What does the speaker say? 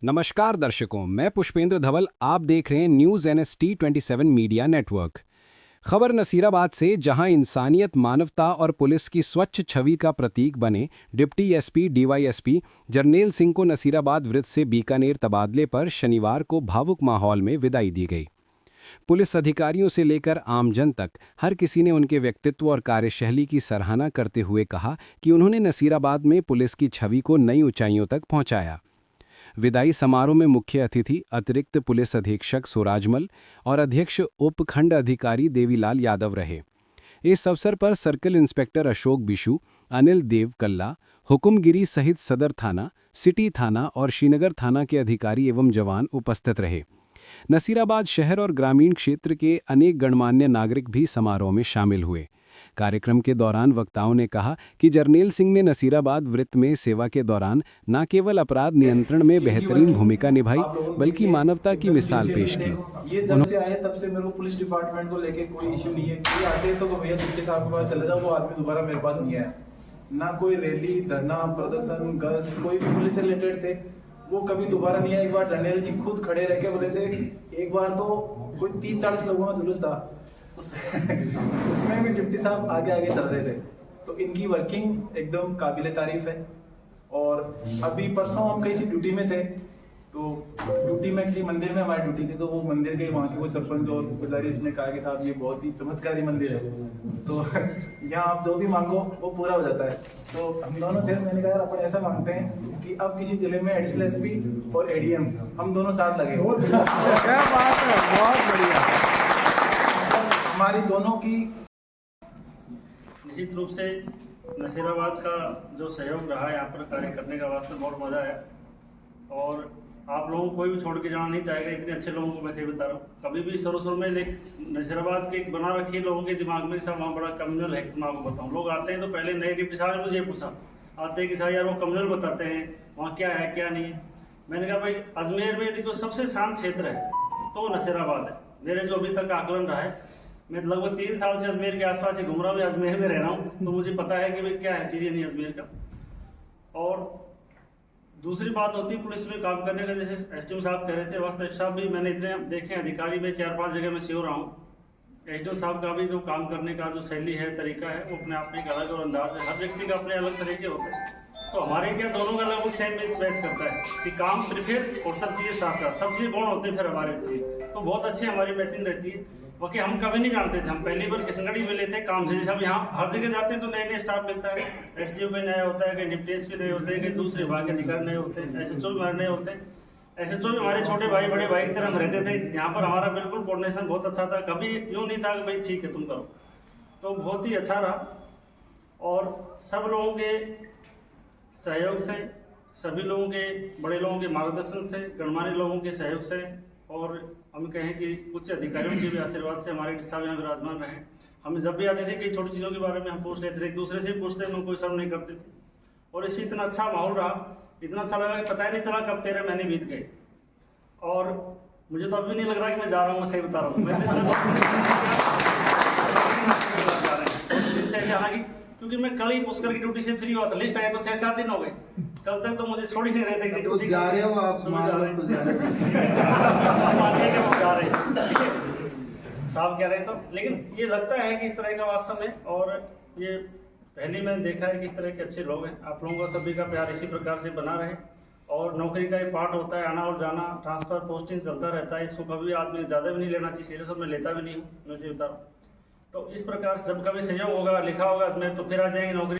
नमस्कार दर्शकों, मैं पुष्पेंद्र धवल। आप देख रहे हैं न्यूज़ NST 27 मीडिया नेटवर्क। खबर नसीराबाद से, जहां इंसानियत, मानवता और पुलिस की स्वच्छ छवि का प्रतीक बने deputy SP DYSP Jarnail Singh को नसीराबाद वृत्त से बीकानेर तबादले पर शनिवार को भावुक माहौल में विदाई दी गई। पुलिस अधिकारियों से लेकर आमजन तक हर किसी ने उनके व्यक्तित्व और कार्यशैली की सराहना करते हुए कहा कि उन्होंने नसीराबाद में पुलिस की छवि को नई ऊंचाइयों तक पहुंचाया। विदाई समारोह में मुख्य अतिथि अतिरिक्त पुलिस अधीक्षक सुराजमल और अध्यक्ष उपखंड अधिकारी देवीलाल यादव रहे। इस अवसर पर सर्कल इंस्पेक्टर अशोक बिशु, अनिल देव कल्ला, हुकुमगिरी सहित सदर थाना, सिटी थाना और श्रीनगर थाना के अधिकारी एवं जवान उपस्थित रहे। नसीराबाद शहर और ग्रामीण क्षेत्र के अनेक गणमान्य नागरिक भी समारोह में शामिल हुए। कार्यक्रम के दौरान वक्ताओं ने कहा कि जरनैल सिंह ने नसीराबाद वृत्त में सेवा के दौरान न केवल अपराध नियंत्रण में बेहतरीन भूमिका निभाई, बल्कि मानवता की मिसाल पेश की। ये जब से आए तब से मेरे को पुलिस डिपार्टमेंट को लेके कोई इश्यू नहीं है। कोई आते तो भैया डिप्टी साहब के पास चले जाओ, वो आदमी दोबारा मेरे पास नहीं आया। ना कोई रैली, धरना, प्रदर्शन, गश्त, कोई भी पुलिस से रिलेटेड थे, वो कभी दोबारा नहीं आया। एक बार जरनैल जी खुद खड़े रह के बोले थे, एक बार तो कोई 30-40 लोगों का जुलूस था, उसमें भी डिप्टी साहब आगे आगे चल रहे थे। तो इनकी वर्किंग एकदम काबिले तारीफ है। और अभी परसों हम कहीं ड्यूटी में थे, तो ड्यूटी में किसी मंदिर में हमारी ड्यूटी थी, तो वो मंदिर के वहाँ के वो सरपंच और पुजारी ने कहा कि साहब ये बहुत ही चमत्कारी मंदिर है, तो यहाँ आप जो भी मांगो वो पूरा हो जाता है। तो हम दोनों थे, मैंने कहा यार अपन ऐसा मांगते हैं कि अब किसी जिले में एडिशनल SP और ADM हम दोनों साथ लगे। क्या बात है, बहुत बढ़िया। हमारी दोनों की निश्चित रूप से नसीराबाद का जो सहयोग रहा है यहाँ पर कार्य करने का वास्ते बहुत मज़ा आया। और आप लोगों को कोई भी छोड़ के जाना नहीं चाहेगा, इतने अच्छे लोगों को मैं सही बता रहा हूँ। कभी भी शुरू में नसीराबाद के बना रखी लोगों के दिमाग में सब वहाँ बड़ा कम्युनल है। मैं आपको बताऊँ, लोग आते हैं तो पहले नए डिप्टी साहब ने मुझे पूछा, आते हैं कि साहब यार वो कम्युनल बताते हैं, वहाँ क्या है क्या नहीं है। मैंने कहा भाई अजमेर में देखो सबसे शांत क्षेत्र है तो वो नसीराबाद है। मेरे जो अभी तक आकलन रहा है, मैं लगभग 3 साल से अजमेर के आसपास ही घूम रहा हूँ, अजमेर में रह रहा हूँ, तो मुझे पता है कि भाई क्या है चीज़ें नहीं अजमेर का। और दूसरी बात होती है पुलिस में काम करने का, जैसे SDM साहब कह रहे थे, वास्तविक साहब भी मैंने इतने देखे अधिकारी में 4-5 जगह में श्योर रहा हूँ। SDM साहब का भी जो काम करने का जो शैली है, तरीका है, वो अपने आप में एक अलग और अंदाज है। हर व्यक्ति का अपने अलग तरीके होते हैं, तो हमारे क्या दोनों का लगभग सेम मैच करता है कि काम प्रिफेयर और सब चीज़ें साथ साथ, सब चीज़ें गुण होते हैं फिर हमारे लिए, तो बहुत अच्छी हमारी मैचिंग रहती है। बाकी हम कभी नहीं जानते थे, हम पहली बार किशनगढ़ी मिले थे काम से। जैसे अब यहाँ हर जगह जाते हैं तो नए नए स्टाफ मिलता है, SDO भी नया होता है, कहीं डिप्टी SP नए होते हैं, कहीं दूसरे विभाग के अधिकारी नए होते हैं, SHO भी हमारे नए होते हैं। SHO भी हमारे छोटे भाई बड़े भाई की तरह हम रहते थे। यहाँ पर हमारा बिल्कुल कोऑर्डिनेशन बहुत अच्छा था, कभी यूँ नहीं था कि भाई ठीक है तुम करो, तो बहुत ही अच्छा रहा। और सब लोगों के सहयोग से, सभी लोगों के, बड़े लोगों के मार्गदर्शन से, गणमान्य लोगों के सहयोग से, और हम कहें कि उच्च अधिकारियों के भी आशीर्वाद से हमारे साहब यहाँ विराजमान रहे। हम जब भी आते थे कई छोटी चीज़ों के बारे में हम पूछ लेते थे, एक दूसरे से पूछते थे, हम कोई शर्म नहीं करते थे। और इसी इतना अच्छा माहौल रहा, इतना अच्छा लगा कि पता ही नहीं चला कब 13 महीने बीत गए। और मुझे तो अभी नहीं लग रहा कि मैं जा रहा हूँ, मैं सही बता रहा हूँ। क्योंकि मैं कल ही पुष्कर की ड्यूटी से फ्री हुआ था, लिस्ट आया तो 6-7 दिन हो गए। कल तक तो मुझे छोड़ ही नहीं रहे थे कि ड्यूटी जा रहे हो आप, साहब कह रहे तो, लेकिन ये लगता है कि इस तरह का वास्तव में, और ये पहले मैंने देखा है कि इस तरह के अच्छे लोग हैं। आप लोगों का सभी का प्यार इसी प्रकार से बना रहे। और नौकरी का एक पार्ट होता है, आना और जाना, ट्रांसफर पोस्टिंग चलता रहता है, इसको कभी आदमी ज़्यादा भी नहीं लेना चाहिए सीरियस, और मैं लेता भी नहीं हूँ, मैं से बता रहा हूँ। तो इस प्रकार से जब कभी सहयोग होगा, लिखा होगा इसमें, तो फिर आ जाएंगे नौकरी।